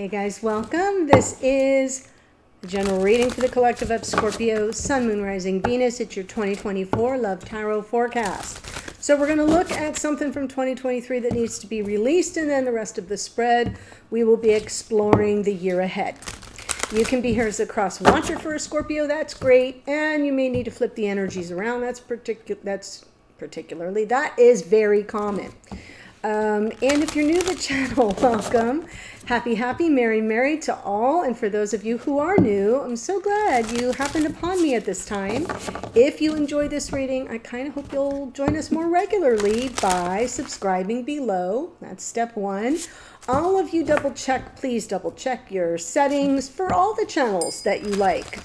Hey guys, welcome. This is the general reading for the collective of Scorpio, Sun, Moon, Rising, Venus. It's your 2024 Love Tarot forecast. So we're going to look at something from 2023 that needs to be released, and then the rest of the spread, we will be exploring the year ahead. You can be here as a cross watcher for a Scorpio. That's great. And you may need to flip the energies around. That is very common. And if you're new to the channel, welcome. Happy, merry to all. And for those of you who are new, I'm so glad you happened upon me at this time. If you enjoy this reading, I kind of hope you'll join us more regularly by subscribing below. That's step one. All of you please double check your settings for all the channels that you like,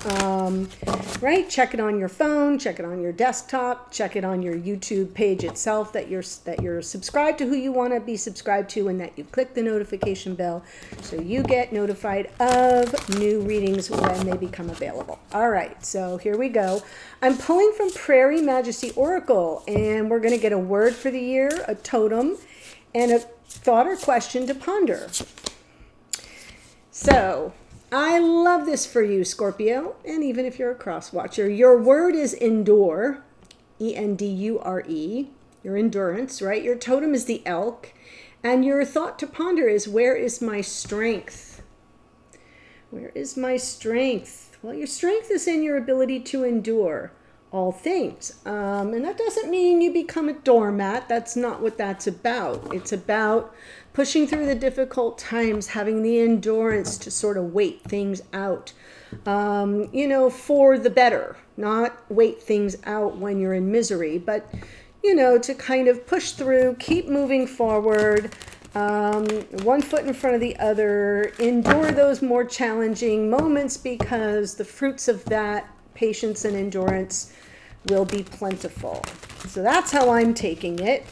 right? Check it on your phone, check it on your desktop, check it on your YouTube page itself, that you're subscribed to who you want to be subscribed to, and that you click the notification bell so you get notified of new readings when they become available. All right, so here we go. I'm pulling from Prairie Majesty Oracle, and we're going to get a word for the year, a totem, and a thought or question to ponder. So I love this for you, Scorpio, and even if you're a cross watcher, your word is endure, E-N-D-U-R-E, your endurance, right? Your totem is the elk, and your thought to ponder is, where is my strength? Where is my strength? Well, your strength is in your ability to endure all things. And that doesn't mean you become a doormat. That's not what that's about. It's about pushing through the difficult times, having the endurance to sort of wait things out, for the better, not wait things out when you're in misery, but, to kind of push through, keep moving forward, one foot in front of the other, endure those more challenging moments, because the fruits of that patience and endurance will be plentiful. So that's how I'm taking it.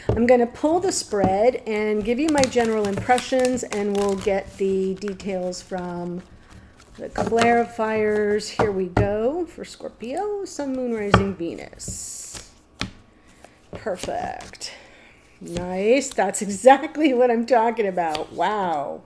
I'm going to pull the spread and give you my general impressions, and we'll get the details from the clarifiers. Here we go for Scorpio, Sun, Moon, Rising, Venus. Perfect. Nice. That's exactly what I'm talking about. Wow.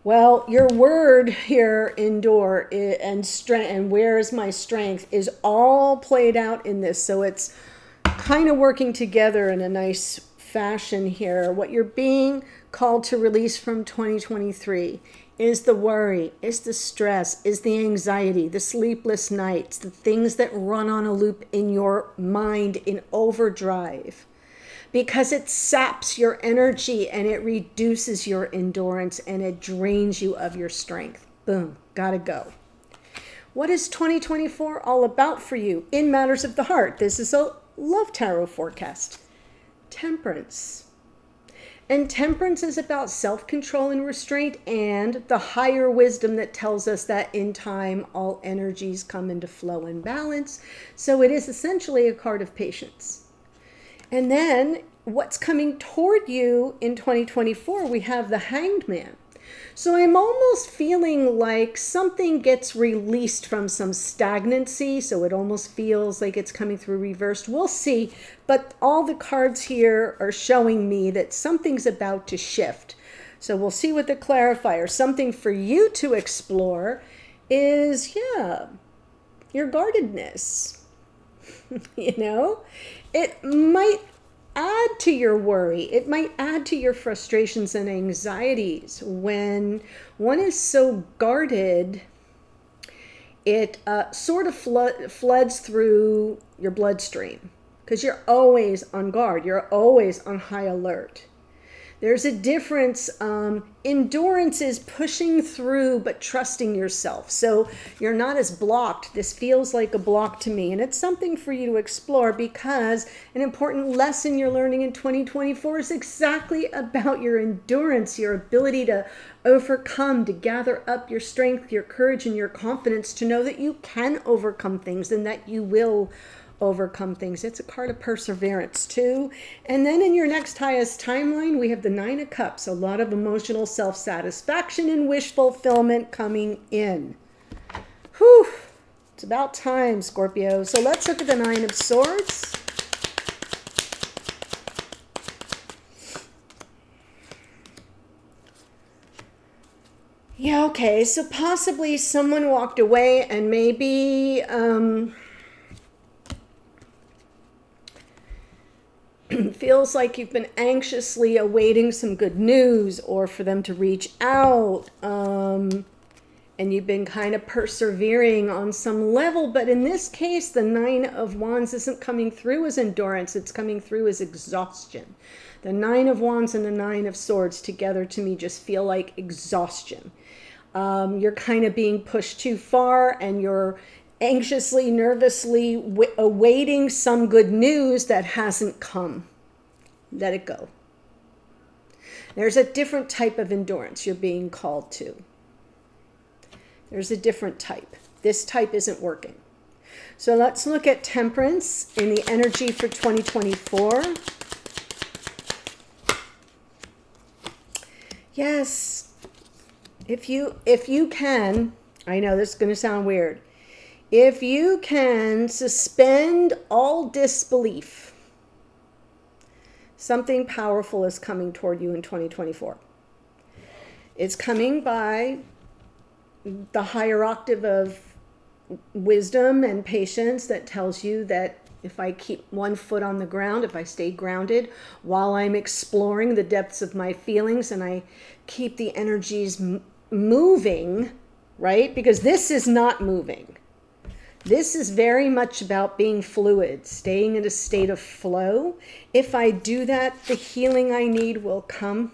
Well, your word here, endure, and strength, and where is my strength, is all played out in this. So it's kind of working together in a nice fashion here. What you're being called to release from 2023 is the worry, is the stress, is the anxiety, the sleepless nights, the things that run on a loop in your mind in overdrive. Because it saps your energy and it reduces your endurance and it drains you of your strength. Boom, gotta go. What is 2024 all about for you in matters of the heart? This is a love tarot forecast. Temperance. And temperance is about self-control and restraint, and the higher wisdom that tells us that in time all energies come into flow and balance. So it is essentially a card of patience. And then what's coming toward you in 2024, we have the Hanged Man. So I'm almost feeling like something gets released from some stagnancy. So it almost feels like it's coming through reversed. We'll see. But all the cards here are showing me that something's about to shift. So we'll see what the clarifier. Something for you to explore is, your guardedness. It might add to your worry. It might add to your frustrations and anxieties. When one is so guarded, it sort of floods through your bloodstream, because you're always on guard. You're always on high alert. There's a difference. Endurance is pushing through, but trusting yourself. So you're not as blocked. This feels like a block to me. And it's something for you to explore, because an important lesson you're learning in 2024 is exactly about your endurance, your ability to overcome, to gather up your strength, your courage, and your confidence to know that you can overcome things and that you will overcome things. It's a card of perseverance too. And then in your next highest timeline, we have the Nine of Cups, a lot of emotional self-satisfaction and wish fulfillment coming in. Whew, it's about time, Scorpio. So let's look at the Nine of Swords. Yeah, okay. So possibly someone walked away and maybe feels like you've been anxiously awaiting some good news or for them to reach out. And you've been kind of persevering on some level. But in this case, the Nine of Wands isn't coming through as endurance. It's coming through as exhaustion. The Nine of Wands and the Nine of Swords together to me just feel like exhaustion. You're kind of being pushed too far and you're anxiously, nervously awaiting some good news that hasn't come. Let it go. There's a different type of endurance you're being called to. There's a different type. This type isn't working. So let's look at Temperance in the energy for 2024. Yes. If you can, I know this is going to sound weird. If you can suspend all disbelief, something powerful is coming toward you in 2024. It's coming by the higher octave of wisdom and patience that tells you that if I keep one foot on the ground, if I stay grounded while I'm exploring the depths of my feelings and I keep the energies moving, right? Because this is not moving. This is very much about being fluid, staying in a state of flow. If I do that, the healing I need will come.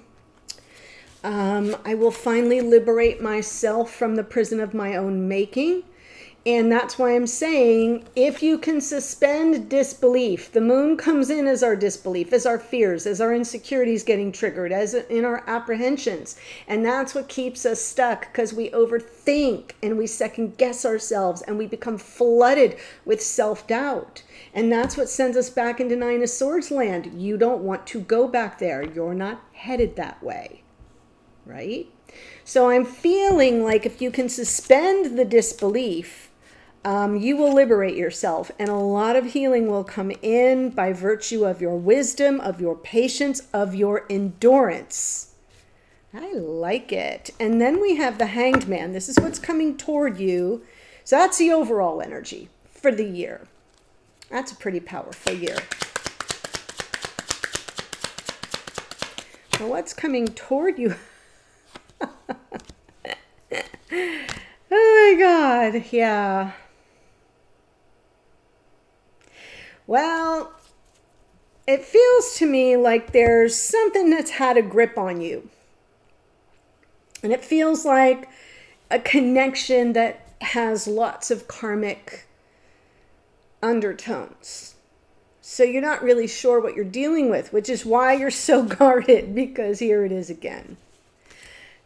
I will finally liberate myself from the prison of my own making. And that's why I'm saying, if you can suspend disbelief, the moon comes in as our disbelief, as our fears, as our insecurities getting triggered, as in our apprehensions. And that's what keeps us stuck, because we overthink and we second guess ourselves and we become flooded with self-doubt. And that's what sends us back into Nine of Swords land. You don't want to go back there. You're not headed that way, right? So I'm feeling like if you can suspend the disbelief, you will liberate yourself, and a lot of healing will come in by virtue of your wisdom, of your patience, of your endurance. I like it. And then we have the Hanged Man. This is what's coming toward you. So that's the overall energy for the year. That's a pretty powerful year. So what's coming toward you? Oh my God, yeah. Well, it feels to me like there's something that's had a grip on you. And it feels like a connection that has lots of karmic undertones. So you're not really sure what you're dealing with, which is why you're so guarded, because here it is again.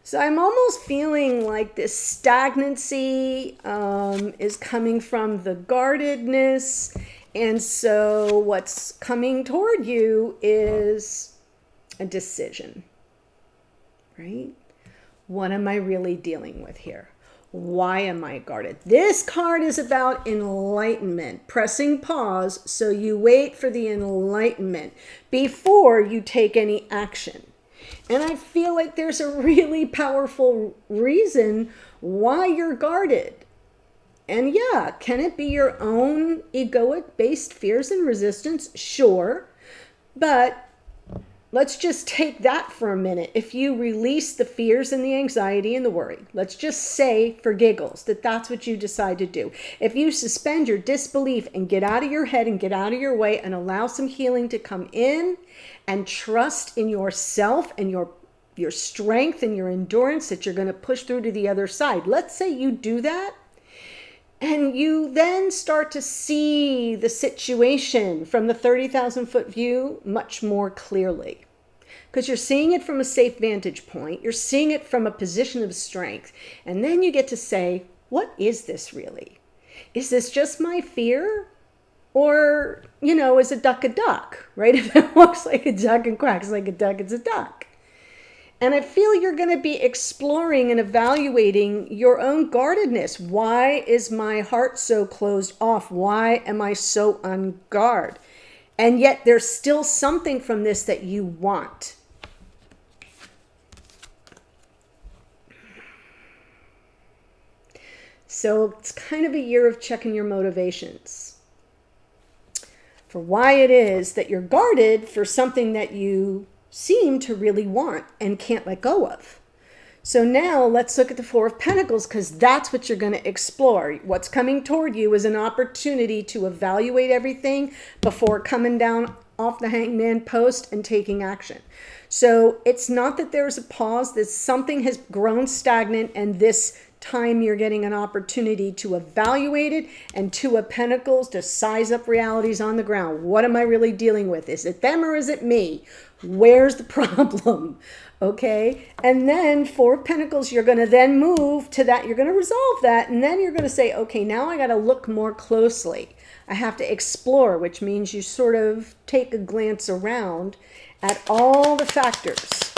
So I'm almost feeling like this stagnancy is coming from the guardedness. And so what's coming toward you is a decision, right? What am I really dealing with here? Why am I guarded? This card is about enlightenment, pressing pause so you wait for the enlightenment before you take any action. And I feel like there's a really powerful reason why you're guarded. And yeah, can it be your own egoic-based fears and resistance? Sure. But let's just take that for a minute. If you release the fears and the anxiety and the worry, let's just say for giggles that that's what you decide to do. If you suspend your disbelief and get out of your head and get out of your way and allow some healing to come in and trust in yourself and your strength and your endurance that you're going to push through to the other side. Let's say you do that. And you then start to see the situation from the 30,000 foot view much more clearly. Because you're seeing it from a safe vantage point. You're seeing it from a position of strength. And then you get to say, what is this really? Is this just my fear? Or, is a duck, right? If it walks like a duck and quacks like a duck, it's a duck. And I feel you're going to be exploring and evaluating your own guardedness. Why is my heart so closed off? Why am I so on guard? And yet there's still something from this that you want. So it's kind of a year of checking your motivations for why it is that you're guarded for something that you seem to really want and can't let go of. So now let's look at the Four of Pentacles, because that's what you're going to explore. What's coming toward you is an opportunity to evaluate everything before coming down off the hangman post and taking action. So it's not that there's a pause, that something has grown stagnant, and this time you're getting an opportunity to evaluate it, and Two of Pentacles to size up realities on the ground. What am I really dealing with? Is it them or is it me? Where's the problem? Okay. And then Four of Pentacles, you're going to then move to that. You're going to resolve that. And then you're going to say, okay, now I got to look more closely. I have to explore, which means you sort of take a glance around at all the factors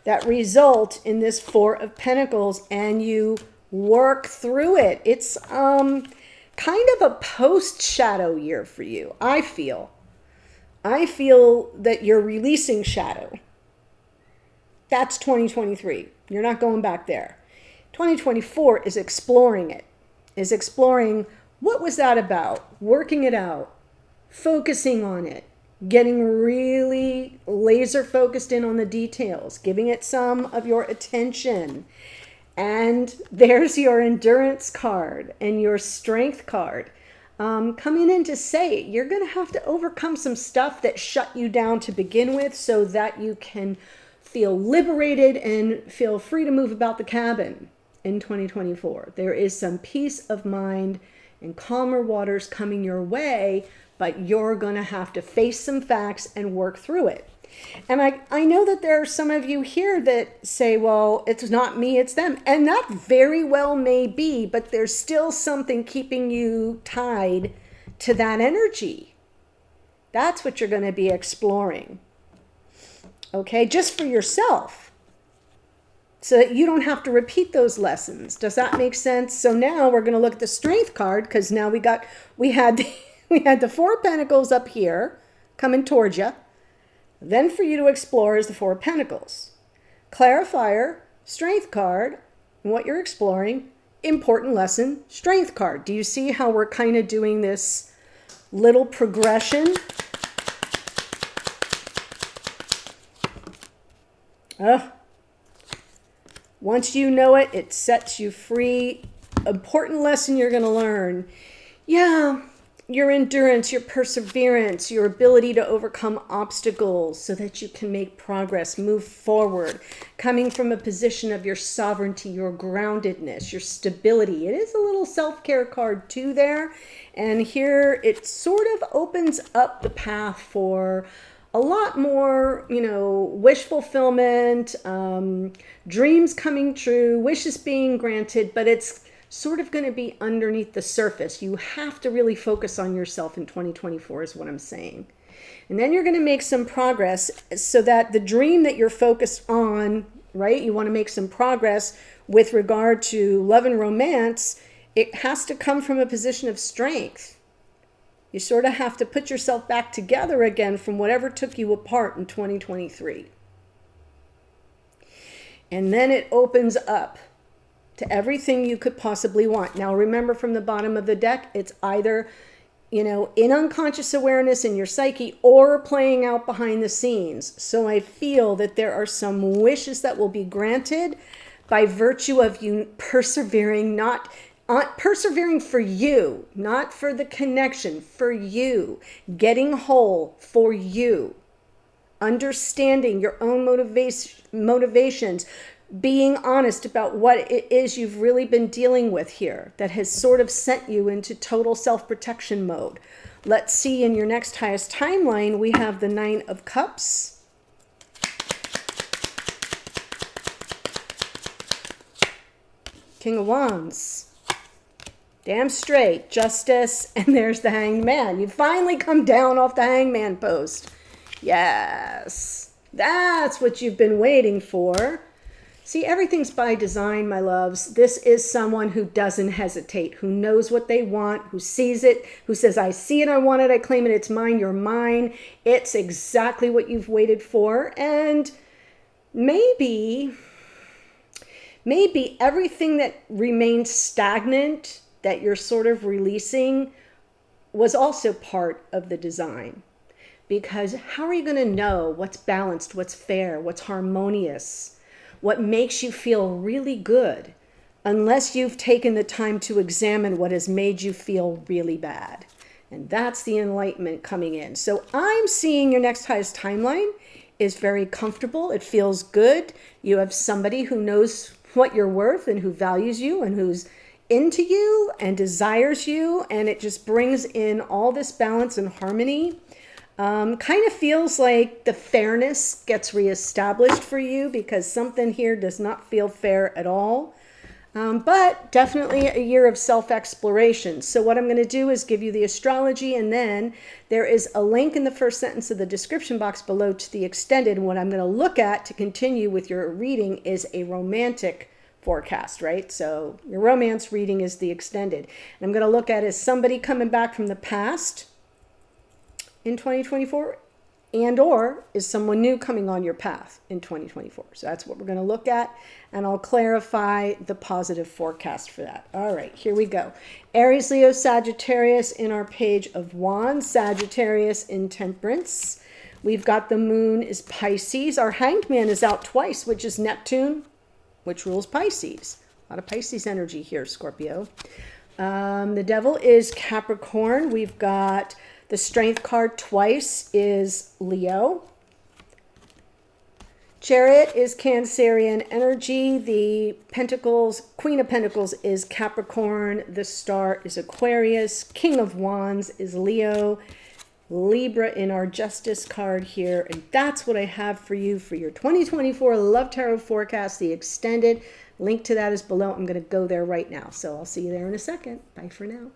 that result in this Four of Pentacles, and you work through it. It's kind of a post-shadow year for you, I feel. I feel that you're releasing shadow. That's 2023. You're not going back there. 2024 is exploring it, is exploring what was that about, working it out, focusing on it, getting really laser focused in on the details, giving it some of your attention. And there's your endurance card and your strength card. Coming in to say you're going to have to overcome some stuff that shut you down to begin with, so that you can feel liberated and feel free to move about the cabin in 2024. There is some peace of mind and calmer waters coming your way, but you're going to have to face some facts and work through it. And I know that there are some of you here that say, well, it's not me, it's them. And that very well may be, but there's still something keeping you tied to that energy. That's what you're going to be exploring. Okay, just for yourself, so that you don't have to repeat those lessons. Does that make sense? So now we're going to look at the Strength card, because now we had the Four of Pentacles up here coming towards you. Then for you to explore is the Four of Pentacles. Clarifier, Strength card, and what you're exploring, important lesson, Strength card. Do you see how we're kind of doing this little progression? Once you know it, it sets you free. Important lesson you're going to learn. Yeah. Your endurance, your perseverance, your ability to overcome obstacles so that you can make progress, move forward, coming from a position of your sovereignty, your groundedness, your stability. It is a little self-care card too there. And here it sort of opens up the path for a lot more, wish fulfillment, dreams coming true, wishes being granted, but it's sort of going to be underneath the surface. You have to really focus on yourself in 2024 is what I'm saying. And then you're going to make some progress so that the dream that you're focused on, right? You want to make some progress with regard to love and romance. It has to come from a position of strength. You sort of have to put yourself back together again from whatever took you apart in 2023. And then it opens up to everything you could possibly want. Now, remember, from the bottom of the deck, it's either, in unconscious awareness in your psyche or playing out behind the scenes. So I feel that there are some wishes that will be granted by virtue of you persevering, not persevering for you, not for the connection, for you, getting whole for you, understanding your own motivations, being honest about what it is you've really been dealing with here that has sort of sent you into total self-protection mode. Let's see, in your next highest timeline, we have the Nine of Cups. King of Wands. Damn straight. Justice. And there's the Hanged Man. You finally come down off the Hangman post. Yes. That's what you've been waiting for. See, everything's by design, my loves. This is someone who doesn't hesitate, who knows what they want, who sees it, who says, I see it, I want it, I claim it, it's mine, you're mine. It's exactly what you've waited for. And maybe maybe everything that remains stagnant that you're sort of releasing was also part of the design. Because how are you going to know what's balanced, what's fair, what's harmonious, what makes you feel really good, unless you've taken the time to examine what has made you feel really bad? And that's the enlightenment coming in. So I'm seeing your next highest timeline is very comfortable. It feels good. You have somebody who knows what you're worth and who values you and who's into you and desires you. And it just brings in all this balance and harmony. Kind of feels like the fairness gets reestablished for you, because something here does not feel fair at all. But definitely a year of self-exploration. So what I'm going to do is give you the astrology, and then there is a link in the first sentence of the description box below to the extended. And what I'm going to look at to continue with your reading is a romantic forecast, right? So your romance reading is the extended. And I'm going to look at is somebody coming back from the past in 2024, and or is someone new coming on your path in 2024? So that's what we're going to look at, and I'll clarify the positive forecast for that. All right, here we go. Aries, Leo, Sagittarius in our page of Wands, Sagittarius in Temperance. We've got the moon is Pisces. Our hanged man is out twice, which is Neptune, which rules Pisces. A lot of Pisces energy here, Scorpio. The devil is Capricorn. We've got the strength card twice is Leo. Chariot is Cancerian energy. The Pentacles, Queen of Pentacles is Capricorn. The star is Aquarius. King of Wands is Leo. Libra in our Justice card here. And that's what I have for you for your 2024 Love Tarot forecast, the extended. Link to that is below. I'm going to go there right now. So I'll see you there in a second. Bye for now.